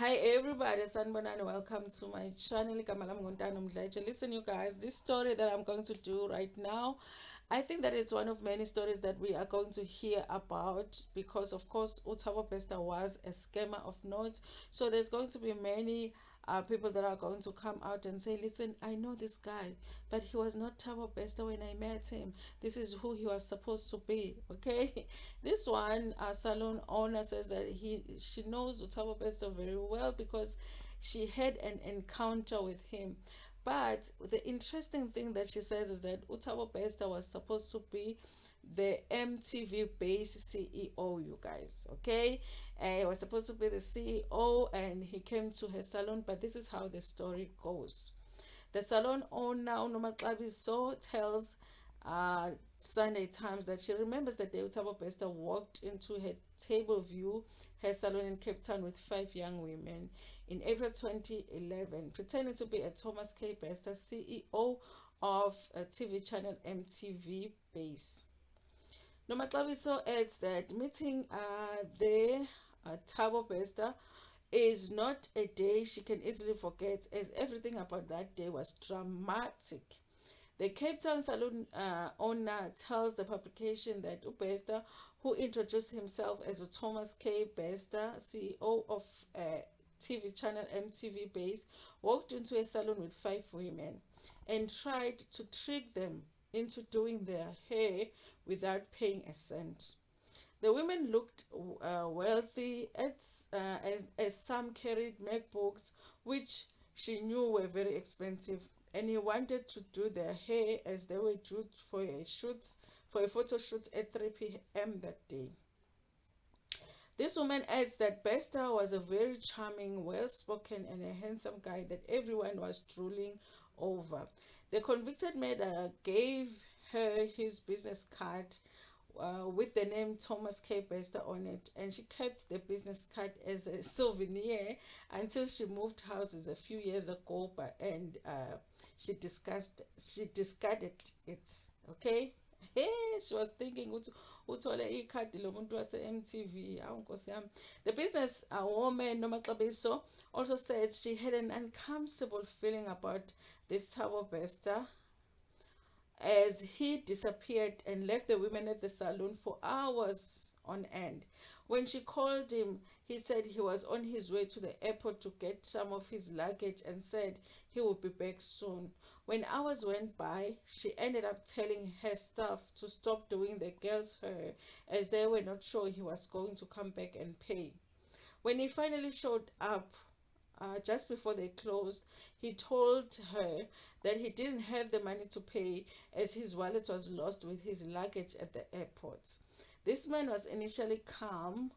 Hi everybody, Sanbonani, welcome to my channel. Ntando Mdletshe. Listen, you guys, this story that I'm going to do right now, I think that it's one of many stories that we are going to hear about because, of course, Thabo Bester was a scammer of notes. So there's going to be many people that are going to come out and say, listen, I know this guy, but he was not Thabo Bester when I met him. This is who he was supposed to be, okay? This one salon owner says that she knows Thabo Bester very well because she had an encounter with him. But the interesting thing that she says is that Thabo Bester was supposed to be the MTV base CEO, you guys, okay? He was supposed to be the CEO and he came to her salon, but this is how the story goes. The salon owner, Unomaxabiso, tells Sunday Times that she remembers the day Thabo Bester walked into her Table View hair salon in Cape Town with 5 young women in April 2011, pretending to be a Thomas K. Bester, CEO of a TV channel MTV base. Nomaxabiso adds that meeting the Thabo Bester is not a day she can easily forget, as everything about that day was dramatic. The Cape Town saloon owner tells the publication that Bester, who introduced himself as Thomas K. Bester, CEO of TV channel MTV Base, walked into a salon with 5 women and tried to trick them into doing their hair without paying a cent. The women looked wealthy as some carried MacBooks, which she knew were very expensive, and he wanted to do their hair as they were due for a photo shoot at 3 p.m. that day. This woman adds that Bester was a very charming, well-spoken, and a handsome guy that everyone was drooling over. The convicted murderer gave her his business card with the name Thomas K. Bester on it, and she kept the business card as a souvenir until she moved houses a few years ago. And she discarded it. Okay. Hey, she was thinking ukuthi uthole ikhadi lomuntu wase-MTV. Hawu Nkosi yami. The business woman Nomaxabiso also said she had an uncomfortable feeling about this Thabo Bester as he disappeared and left the women at the saloon for hours on end. When she called him, he said he was on his way to the airport to get some of his luggage and said he would be back soon. When hours went by, she ended up telling her staff to stop doing the girls' hair as they were not sure he was going to come back and pay. When he finally showed up, just before they closed, he told her that he didn't have the money to pay as his wallet was lost with his luggage at the airport. This man was initially calm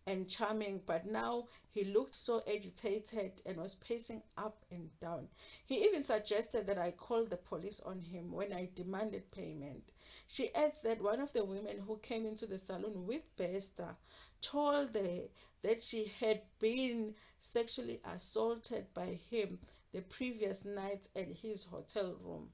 and charming, but now he looked so agitated and was pacing up and down. He even suggested that I call the police on him when I demanded payment. She adds that one of the women who came into the salon with Bester told her that she had been sexually assaulted by him the previous night at his hotel room.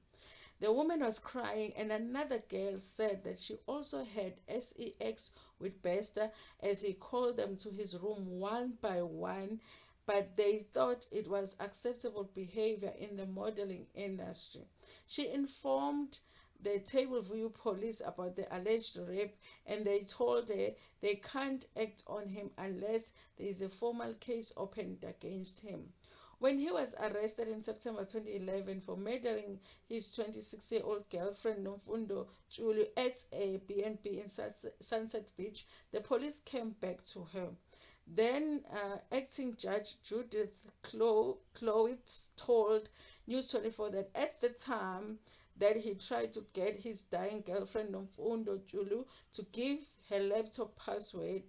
The woman was crying, and another girl said that she also had sex with Bester as he called them to his room one by one, but they thought it was acceptable behavior in the modeling industry. She informed the Tableview police about the alleged rape, and they told her they can't act on him unless there is a formal case opened against him. When he was arrested in September 2011 for murdering his 26-year-old girlfriend Ntando at a B&B in Sunset Beach, the police came back to her. Then, acting judge Judith Clowitz told News 24 that at the time that he tried to get his dying girlfriend Ntando to give her laptop password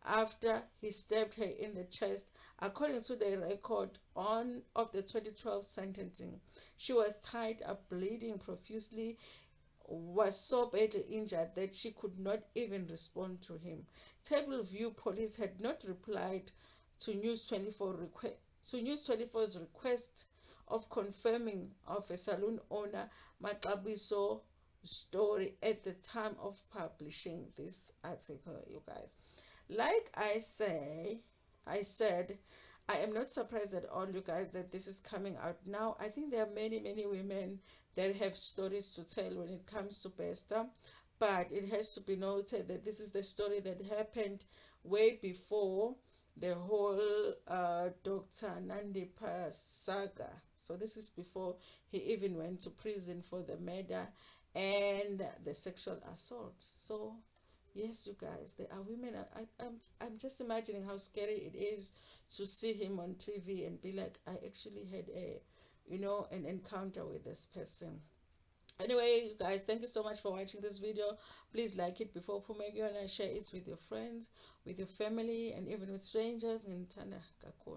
after he stabbed her in the chest. According to the record of the 2012 sentencing, she was tied up, bleeding profusely, was so badly injured that she could not even respond to him. Tableview police had not replied to News 24 to News 24's request of confirming of a saloon owner Maxabiso story at the time of publishing this article, you guys. Like I said, I am not surprised at all, you guys, that this is coming out now. I think there are many, many women that have stories to tell when it comes to Bester, but it has to be noted that this is the story that happened way before the whole Dr. Nandipa saga. So this is before he even went to prison for the murder and the sexual assault. So yes, you guys, there are women. I'm just imagining how scary it is to see him on TV and be like, I actually had a, an encounter with this person. Anyway, you guys, thank you so much for watching this video. Please like it before Pumegyo and share it with your friends, with your family, and even with strangers. Ngithanda kakhulu.